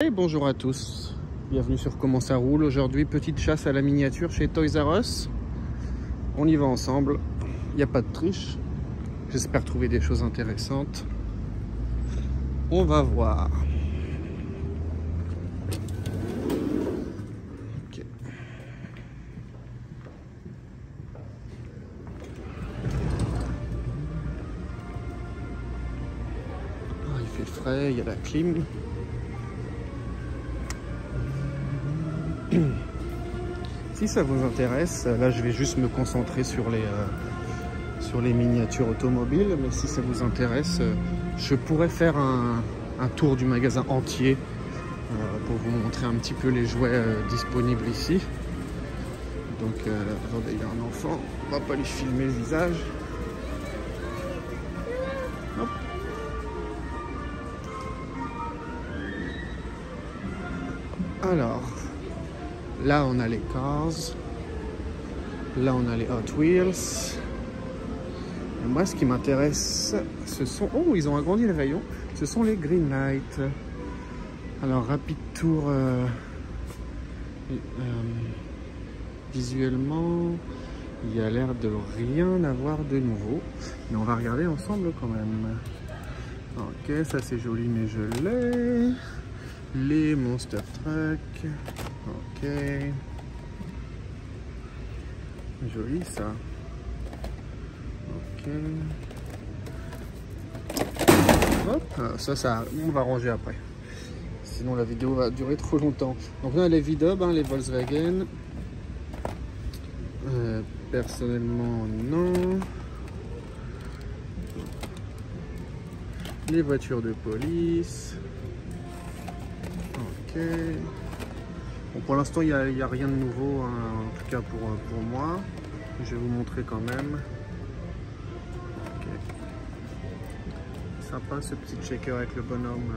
Et bonjour à tous, bienvenue sur Comment ça roule. Aujourd'hui, petite chasse à la miniature chez Toys R Us. On y va ensemble, il n'y a pas de triche. J'espère trouver des choses intéressantes. On va voir. Okay. Ah, il fait frais, il y a la clim. Si ça vous intéresse, là je vais juste me concentrer sur les miniatures automobiles, mais si ça vous intéresse, je pourrais faire un tour du magasin entier pour vous montrer un petit peu les jouets disponibles ici. Donc attendez, il y a un enfant, on va pas lui filmer le visage. Hop. Alors, là on a les Cars, là on a les Hot Wheels. Et moi ce qui m'intéresse, ce sont... Oh, ils ont agrandi le rayon. Ce sont les Green Light. Alors, rapide tour visuellement, il y a l'air de rien avoir de nouveau. Mais on va regarder ensemble quand même. Ok, ça c'est joli mais je l'ai. Les Monster Truck. Ok. Joli ça. Ok. Hop, ça, on va ranger après. Sinon la vidéo va durer trop longtemps. Donc là les V-Dub, hein, les Volkswagen. Personnellement non. Les voitures de police. Ok. Bon, pour l'instant, il n'y a rien de nouveau, hein, en tout cas pour moi. Je vais vous montrer quand même. Okay. Sympa ce petit shaker avec le bonhomme.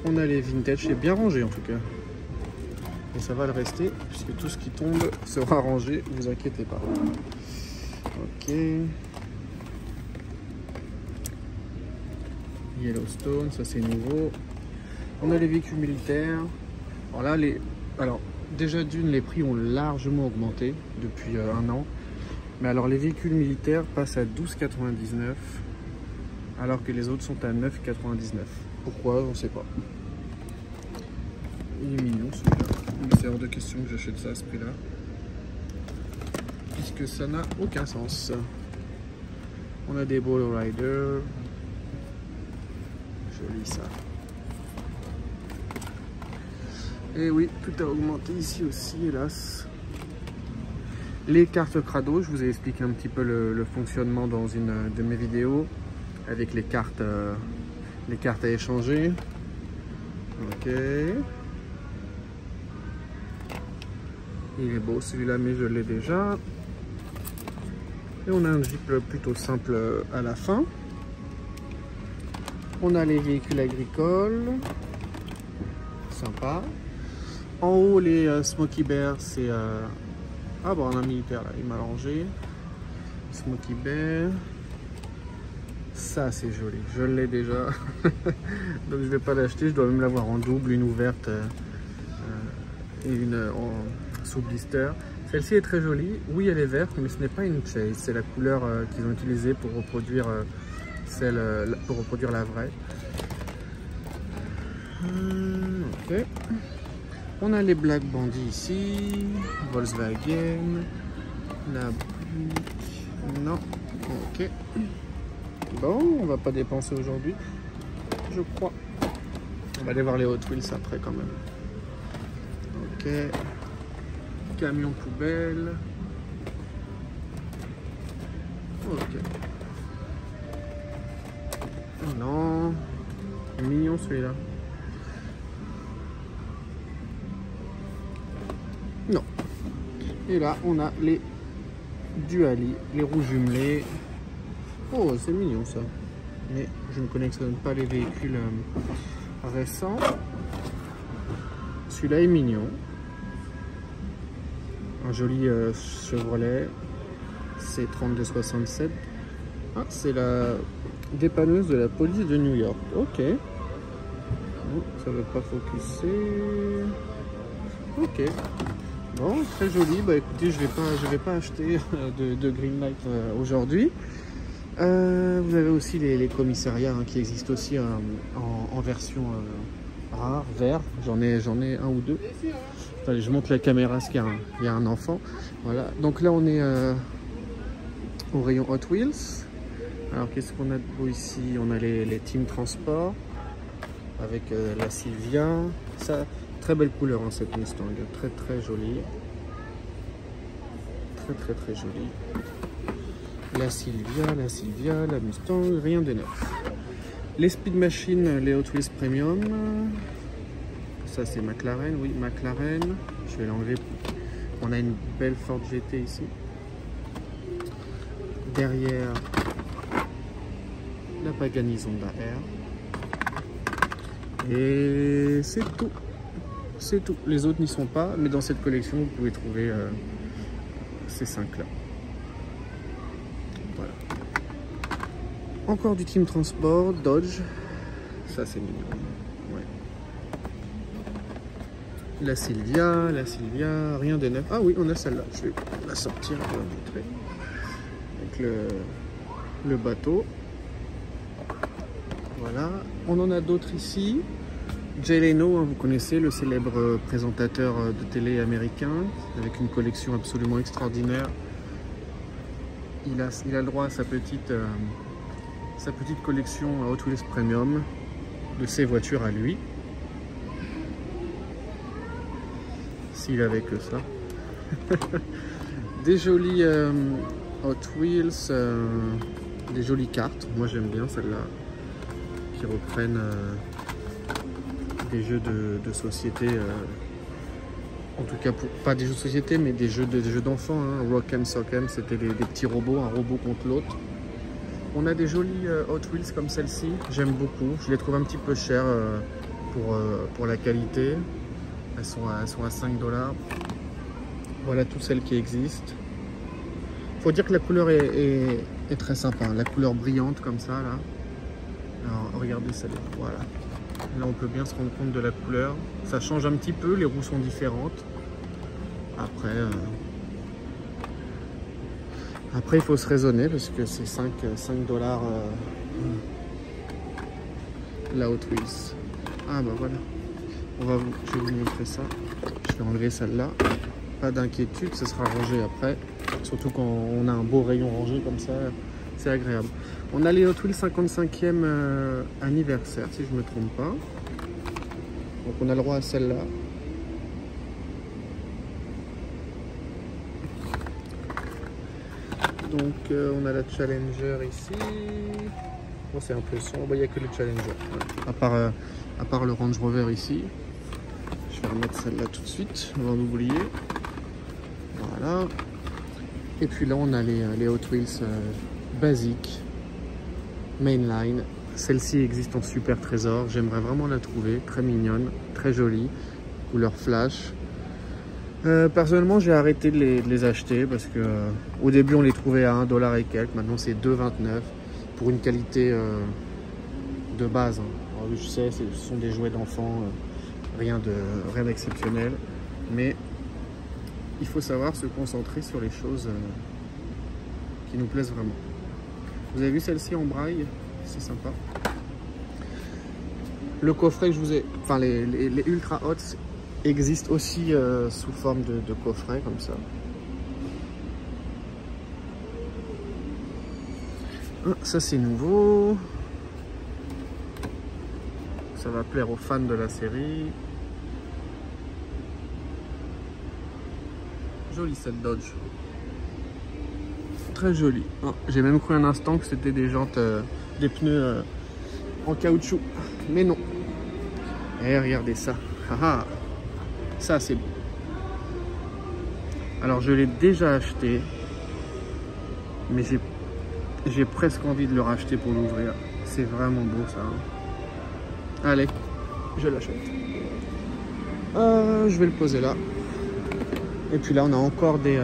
On a les vintage, c'est bien rangé en tout cas. Et ça va le rester, puisque tout ce qui tombe sera rangé, ne vous inquiétez pas. Ok. Yellowstone, ça c'est nouveau. On a les véhicules militaires. Alors là, déjà d'une, les prix ont largement augmenté depuis un an. Mais alors les véhicules militaires passent à 12,99 alors que les autres sont à 9,99. Pourquoi? On ne sait pas. Il est mignon celui-là. C'est hors de question que j'achète ça à ce prix-là, puisque ça n'a aucun sens. On a des Bolo Rider. Joli ça. Et oui, tout a augmenté ici aussi, hélas. Les cartes Crado, je vous ai expliqué un petit peu le fonctionnement dans une de mes vidéos avec les cartes à échanger. Ok. Il est beau celui-là, mais je l'ai déjà. Et on a un Jeep plutôt simple à la fin. On a les véhicules agricoles. Sympa. En haut, les Smoky Bear, c'est... Ah bon, on a un militaire là, il m'a rangé. Smoky Bear. Ça, c'est joli. Je l'ai déjà. Donc, je vais pas l'acheter. Je dois même l'avoir en double, une ouverte et une sous blister. Celle-ci est très jolie. Oui, elle est verte, mais ce n'est pas une chase. C'est la couleur qu'ils ont utilisée pour reproduire la vraie. Ok. On a les Black Bandits ici, Volkswagen, la non, ok. Bon, on va pas dépenser aujourd'hui, je crois. On va aller voir les Hot Wheels après quand même. Ok. Camion poubelle. Ok. Oh non, mignon celui-là. Non. Et là, on a les Duali, les roues jumelés. Oh, c'est mignon ça. Mais je ne collectionne pas les véhicules récents. Celui-là est mignon. Un joli Chevrolet. C'est 3267. Ah, c'est la dépanneuse de la police de New York. Ok. Oh, ça veut pas focuser. Ok. Bon, très joli. Bah écoutez, je vais pas acheter de Greenlight aujourd'hui. Vous avez aussi les commissariats hein, qui existent aussi en version rare, vert. J'en ai un ou deux. Attendez, je monte la caméra parce qu'il y a un enfant. Voilà. Donc là, on est au rayon Hot Wheels. Alors, qu'est-ce qu'on a de beau ici? On a les Team Transport avec la Silvia. Ça, très belle couleur hein, cette Mustang. Très très jolie. Très jolie. La Silvia, la Mustang, rien de neuf. Les Speed Machine, les Hot Wheels Premium. Ça c'est McLaren, oui, McLaren. Je vais l'enlever. On a une belle Ford GT ici. Derrière, la Pagani Zonda R. Et c'est tout. C'est tout. Les autres n'y sont pas, mais dans cette collection, vous pouvez trouver ces 5 là. Voilà. Encore du Team Transport, Dodge. Ça c'est mignon. Ouais. La Silvia, rien de neuf. Ah oui, on a celle-là. Je vais la sortir pour la montrer. Avec le bateau. Voilà. On en a d'autres ici. Jay Leno, hein, vous connaissez, le célèbre présentateur de télé américain, avec une collection absolument extraordinaire. Il a le droit à sa petite collection Hot Wheels Premium de ses voitures à lui. S'il avait que ça. Des jolis Hot Wheels, des jolies cartes. Moi j'aime bien celles-là, qui reprennent des jeux de société, en tout cas pas des jeux de société mais des jeux d'enfants, hein. Rock'em Sock'em, c'était des petits robots, un robot contre l'autre. On a des jolis Hot Wheels comme celle-ci, j'aime beaucoup, je les trouve un petit peu chères pour la qualité, elles sont à 5$. Voilà toutes celles qui existent. Faut dire que la couleur est très sympa, hein. La couleur brillante comme ça là. Alors regardez celle-là, voilà. Là, on peut bien se rendre compte de la couleur. Ça change un petit peu, les roues sont différentes. Après, il faut se raisonner parce que c'est 5$. La Hot Wheels. Ah bah voilà. Je vais vous montrer ça. Je vais enlever celle-là. Pas d'inquiétude, ça sera rangé après. Surtout quand on a un beau rayon rangé comme ça, c'est agréable. On a les Hot Wheels 55e anniversaire, si je ne me trompe pas. Donc on a le droit à celle-là. Donc on a la Challenger ici. Bon, c'est un peu sombre, il n'y a que le Challenger. Voilà. À part le Range Rover ici. Je vais remettre celle-là tout de suite, avant d'oublier. Voilà. Et puis là on a les Hot Wheels basiques. Mainline, celle-ci existe en super trésor, j'aimerais vraiment la trouver, très mignonne, très jolie, couleur flash. Personnellement j'ai arrêté de les acheter parce que au début on les trouvait à 1$ et quelques, maintenant c'est 2,29 pour une qualité de base. Hein. Alors, je sais, ce sont des jouets d'enfants, rien d'exceptionnel, mais il faut savoir se concentrer sur les choses qui nous plaisent vraiment. Vous avez vu celle-ci en braille, c'est sympa. Le coffret que je vous ai... Enfin, les Ultra Hots existent aussi sous forme de coffret, comme ça. Ah, ça, c'est nouveau. Ça va plaire aux fans de la série. Jolie cette Dodge. Très jolie. Oh, j'ai même cru un instant que c'était des jantes, des pneus en caoutchouc. Mais non. Et regardez ça. Ah, ça c'est beau. Alors je l'ai déjà acheté. Mais j'ai presque envie de le racheter pour l'ouvrir. C'est vraiment beau ça. Hein. Allez, je l'achète. Je vais le poser là. Et puis là on a encore des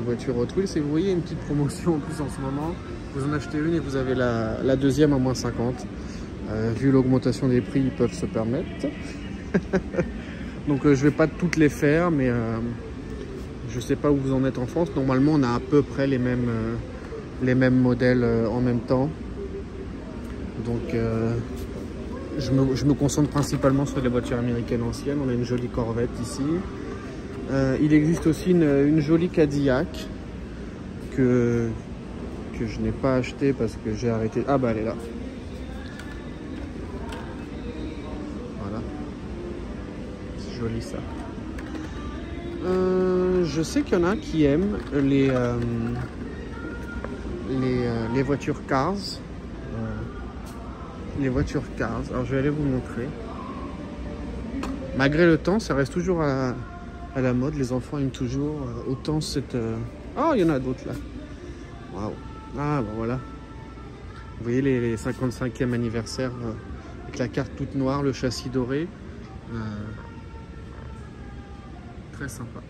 voitures Hot Wheels et vous voyez une petite promotion en plus en ce moment. Vous en achetez une et vous avez la deuxième à moins 50. Vu l'augmentation des prix, ils peuvent se permettre. Donc je vais pas toutes les faire, mais je sais pas où vous en êtes en France. Normalement, on a à peu près les mêmes modèles en même temps. Donc je me concentre principalement sur les voitures américaines anciennes. On a une jolie Corvette ici. Il existe aussi une jolie Cadillac que je n'ai pas acheté parce que j'ai arrêté. Ah bah elle est là. Voilà. C'est joli ça. Je sais qu'il y en a qui aiment les voitures Cars. Les voitures Cars. Alors je vais aller vous montrer. Malgré le temps, ça reste toujours à la mode. Les enfants aiment toujours autant cette... Oh, il y en a d'autres là. Waouh. Ah, ben voilà. Vous voyez les 55e anniversaire avec la carte toute noire, le châssis doré. Très sympa.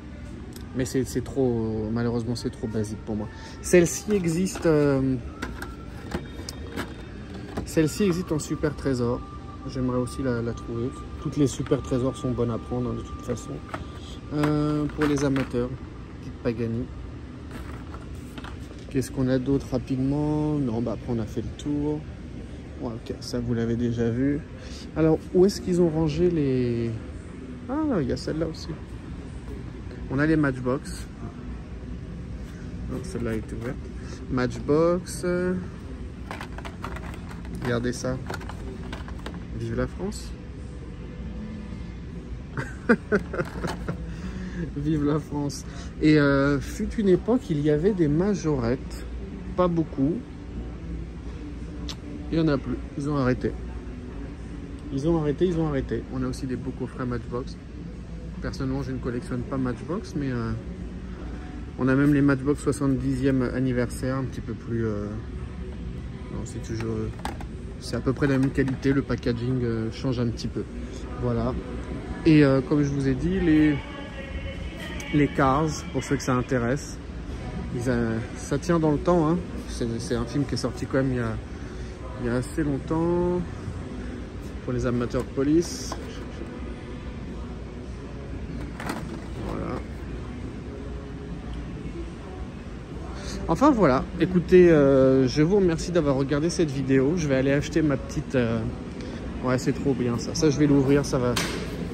Mais c'est trop... Malheureusement, c'est trop basique pour moi. Celle-ci existe... Celle-ci existe en super trésor. J'aimerais aussi la trouver. Toutes les super trésors sont bonnes à prendre hein, de toute façon. Pour les amateurs, petite Pagani. Qu'est-ce qu'on a d'autre rapidement? Non, bah après on a fait le tour. Ouais, ok, ça vous l'avez déjà vu. Alors, où est-ce qu'ils ont rangé les... Ah, il y a celle-là aussi. On a les Matchbox. Celle-là est ouverte. Matchbox. Regardez ça. Vive la France. Vive la France. Et fut une époque, il y avait des majorettes. Pas beaucoup. Il n'y en a plus. Ils ont arrêté. Ils ont arrêté. On a aussi des beaux coffrets Matchbox. Personnellement, je ne collectionne pas Matchbox, mais on a même les Matchbox 70e anniversaire, un petit peu plus... Non, c'est toujours... C'est à peu près la même qualité, le packaging change un petit peu. Voilà. Et comme je vous ai dit, les Cars, pour ceux que ça intéresse, ça tient dans le temps. Hein. C'est un film qui est sorti quand même il y a assez longtemps. Pour les amateurs de police. Voilà. Enfin voilà, écoutez, je vous remercie d'avoir regardé cette vidéo. Je vais aller acheter ma petite... Ouais, c'est trop bien ça. Ça, je vais l'ouvrir, ça va...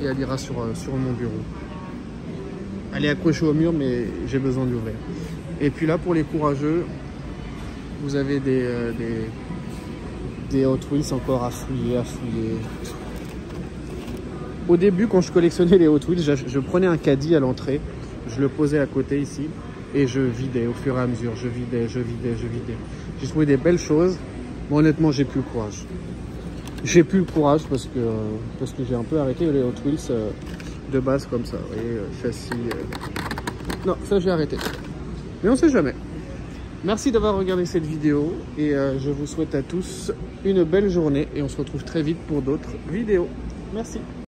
Et elle ira sur mon bureau. Elle est accrochée au mur, mais j'ai besoin de l'ouvrir. Et puis là, pour les courageux, vous avez des Hot Wheels encore à fouiller. Au début, quand je collectionnais les Hot Wheels, je prenais un caddie à l'entrée, je le posais à côté ici, et je vidais au fur et à mesure. Je vidais. J'ai trouvé des belles choses, mais honnêtement, j'ai plus le courage. J'ai plus le courage parce que j'ai un peu arrêté les Hot Wheels de base comme ça. Vous voyez, châssis. Non, ça j'ai arrêté. Mais on sait jamais. Merci d'avoir regardé cette vidéo et je vous souhaite à tous une belle journée et on se retrouve très vite pour d'autres vidéos. Merci.